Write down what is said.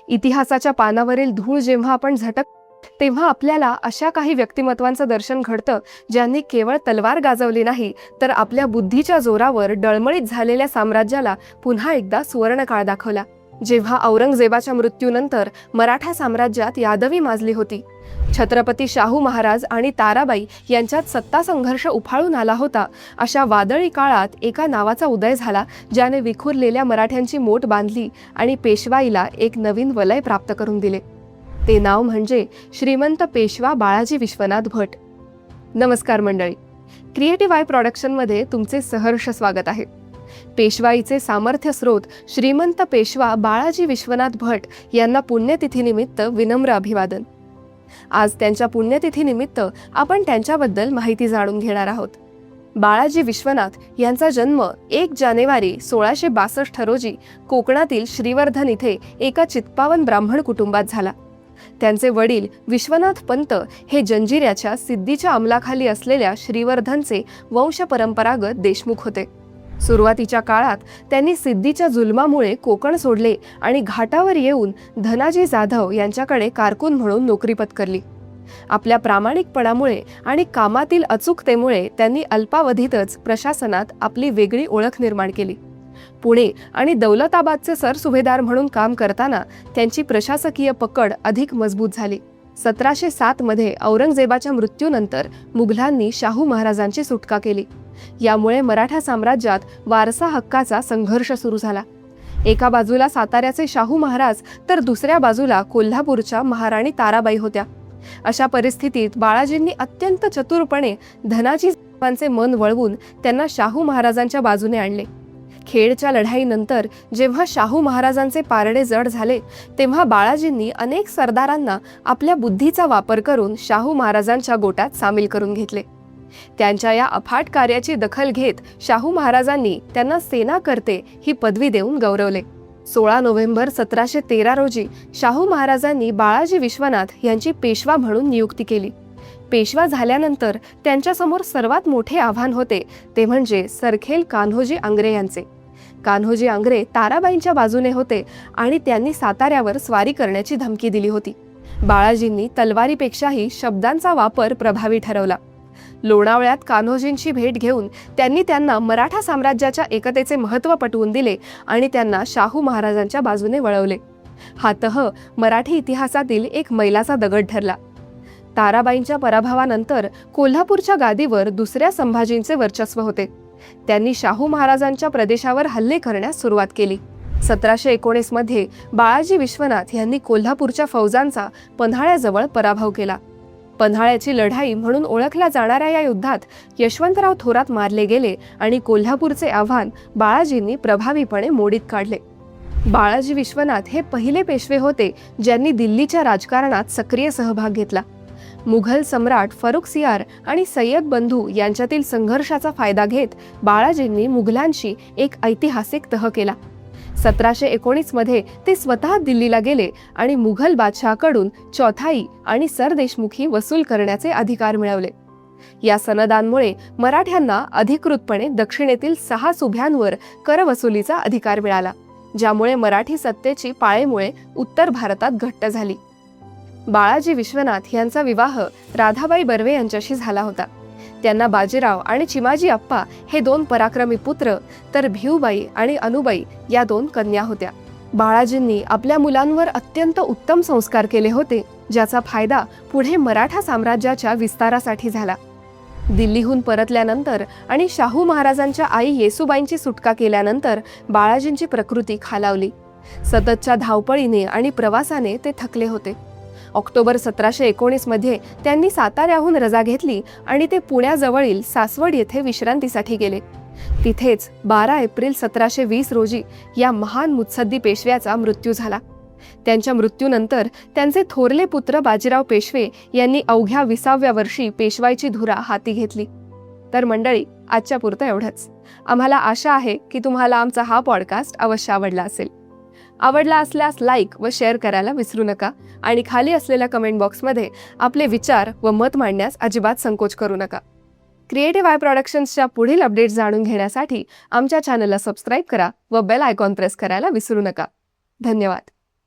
इतिहासाच्या पानावरील धूळ जेव्हा आपण झटक तेव्हा आपल्याला अशा काही व्यक्तिमत्वांचं दर्शन घडतं ज्यांनी केवळ तलवार गाजवली नाही तर आपल्या बुद्धीच्या जोरावर डळमळीत झालेल्या साम्राज्याला पुन्हा एकदा सुवर्णकाळ दाखवला। जेव्हा औरंगजेबाच्या मृत्यूनंतर मराठा साम्राज्यात यादवी माजली होती, छत्रपती शाहू महाराज आणि ताराबाई यांच्यात सत्ता संघर्ष उफाळून आला होता, अशा वादळी काळात एका नावाचा उदय झाला ज्याने विखुरलेल्या मराठ्यांची मोट बांधली आणि पेशवाईला एक नवीन वलय प्राप्त करून दिले। ते नाव म्हणजे श्रीमंत पेशवा बाळाजी विश्वनाथ भट। नमस्कार मंडळी, क्रिएटिव्ह आय प्रोडक्शनमध्ये तुमचे सहर्ष स्वागत आहे। पेशवाईचे सामर्थ्य स्रोत श्रीमंत पेशवा बाळाजी विश्वनाथ भट यांना पुण्यतिथीनिमित्त विनम्र अभिवादन। आज त्यांच्या पुण्यतिथीनिमित्त आपण त्यांच्याबद्दल माहिती जाणून घेणार आहोत। बाळाजी विश्वनाथ यांचा जन्म 1 जानेवारी 1662 रोजी कोकणातील श्रीवर्धन इथे एका चित्पावन ब्राह्मण कुटुंबात झाला। त्यांचे वडील विश्वनाथ पंत हे जंजिऱ्याच्या सिद्धीच्या अंमलाखाली असलेल्या श्रीवर्धनचे वंशपरंपरागत देशमुख होते। सुरुवातीच्या काळात त्यांनी सिद्धीच्या जुलमामुळे कोकण सोडले आणि घाटावर येऊन धनाजी जाधव यांच्याकडे कारकून म्हणून नोकरी पत्करली। आपल्या प्रामाणिकपणामुळे आणि कामातील अचूकतेमुळे त्यांनी अल्पावधीतच प्रशासनात आपली वेगळी ओळख निर्माण केली। पुणे आणि दौलताबादचे सरसुभेदार म्हणून काम करताना त्यांची प्रशासकीय पकड अधिक मजबूत झाली। 1707 मध्ये औरंगजेबाच्या मृत्यूनंतर मुघलांनी शाहू महाराजांची सुटका केली। यामुळे मराठा साम्राज्यात वारसा हक्काचा संघर्ष सुरू झाला। एका बाजूला साताऱ्याचे शाहू महाराज तर दुसऱ्या बाजूला कोल्हापूरच्या महाराणी ताराबाई होत्या। अशा परिस्थितीत बाळाजींनी अत्यंत चतुरपणे धनाजींचे मन वळवून त्यांना शाहू महाराजांच्या बाजूने आणले। खेडच्या लढाईनंतर जेव्हा शाहू महाराजांचे पारडे जड झाले तेव्हा बाळाजींनी अनेक सरदारांना आपल्या बुद्धीचा वापर करून शाहू महाराजांच्या गोटात सामील करून घेतले। त्यांच्या या अफाट कार्याची दखल घेत शाहू महाराजांनी त्यांना सेनाकर्ते ही पदवी देऊन गौरवले। 16 नोव्हेंबर 1713 रोजी शाहू महाराजांनी बाळाजी विश्वनाथ यांची पेशवा म्हणून नियुक्ती केली। पेशवा झाल्यानंतर त्यांच्यासमोर सर्वात मोठे आव्हान होते ते म्हणजे सरखेल कान्होजी आंग्रे यांचे। कान्होजी आंग्रे ताराबाईंच्या बाजूने होते आणि त्यांनी साताऱ्यावर स्वारी करण्याची धमकी दिली होती। बाळाजींनी तलवारीपेक्षाही शब्दांचा वापर प्रभावी ठरवला। लोणावळ्यात कान्होजींची भेट घेऊन त्यांनी त्यांना मराठा साम्राज्याच्या एकतेचे महत्त्व पटवून दिले आणि त्यांना शाहू महाराजांच्या बाजूने वळवले। हा तह मराठी इतिहासातील एक मैलाचा दगड ठरला। ताराबाईंच्या पराभवानंतर कोल्हापूरच्या गादीवर दुसऱ्या संभाजींचे वर्चस्व होते। त्यांनी शाहू महाराजांच्या प्रदेशावर हल्ले करण्यास सुरुवात केली। 1719 मध्ये बाळाजी विश्वनाथ यांनी कोल्हापूरच्या फौजांचा पन्हाळ्याजवळ पराभव केला। पन्हाळ्याची लढाई म्हणून ओळखल्या जाणाऱ्या या युद्धात यशवंतराव थोरात मारले गेले आणि कोल्हापूरचे आव्हान बाळाजींनी प्रभावीपणे मोडीत काढले। बाळाजी विश्वनाथ हे पहिले पेशवे होते ज्यांनी दिल्लीच्या राजकारणात सक्रिय सहभाग घेतला। मुघल सम्राट फरुखसियार आणि सय्यद बंधू यांच्यातील संघर्षाचा फायदा घेत बाळाजींनी मुघलांशी एक ऐतिहासिक तह केला। 1719 मध्ये ते स्वतः दिल्लीला गेले आणि मुघल बादशहाकडून चौथाई आणि सरदेशमुखी वसूल करण्याचे अधिकार मिळवले। या सनदांमुळे मराठ्यांना अधिकृतपणे दक्षिणेतील 6 सुभ्यांवर कर वसुलीचा अधिकार मिळाला, ज्यामुळे मराठी सत्तेची पाळेमुळे उत्तर भारतात घट्ट झाली। बाळाजी विश्वनाथ यांचा विवाह राधाबाई बर्वे यांच्याशी झाला होता। त्यांना बाजीराव आणि चिमाजी अप्पा हे 2 पराक्रमी पुत्र तर भिवबाई आणि अनुबाई या 2 कन्या होत्या। बाळाजींनी आपल्या मुलांवर अत्यंत उत्तम संस्कार केले होते, ज्याचा फायदा पुढे मराठा साम्राज्याच्या विस्तारासाठी झाला। दिल्लीहून परतल्यानंतर आणि शाहू महाराजांच्या आई येसूबाईंची सुटका केल्यानंतर बाळाजींची प्रकृती खालावली। सततच्या धावपळीने आणि प्रवासाने ते थकले होते। ऑक्टोबर 1719 मध्ये त्यांनी साताऱ्याहून रजा घेतली आणि ते पुण्याजवळील सासवड येथे विश्रांतीसाठी गेले। तिथेच 12 एप्रिल 1720 रोजी या महान मुत्सद्दी पेशव्याचा मृत्यू झाला। त्यांच्या मृत्यूनंतर त्यांचे थोरले पुत्र बाजीराव पेशवे यांनी अवघ्या 20व्या वर्षी पेशवाईची धुरा हाती घेतली। तर मंडळी, आजच्या पुरतं एवढंच। आम्हाला आशा आहे की तुम्हाला आमचा हा पॉडकास्ट अवश्य आवडला असेल। आवडला असल्यास लाईक व शेअर करायला विसरू नका आणि खाली असलेल्या कमेंट बॉक्समध्ये आपले विचार व मत मांडण्यास अजिबात संकोच करू नका। क्रिएटिव्ह आय प्रोडक्शन्सच्या पुढील अपडेट्स जाणून घेण्यासाठी आमच्या चॅनलला सबस्क्राईब करा व बेल आयकॉन प्रेस करायला विसरू नका। धन्यवाद।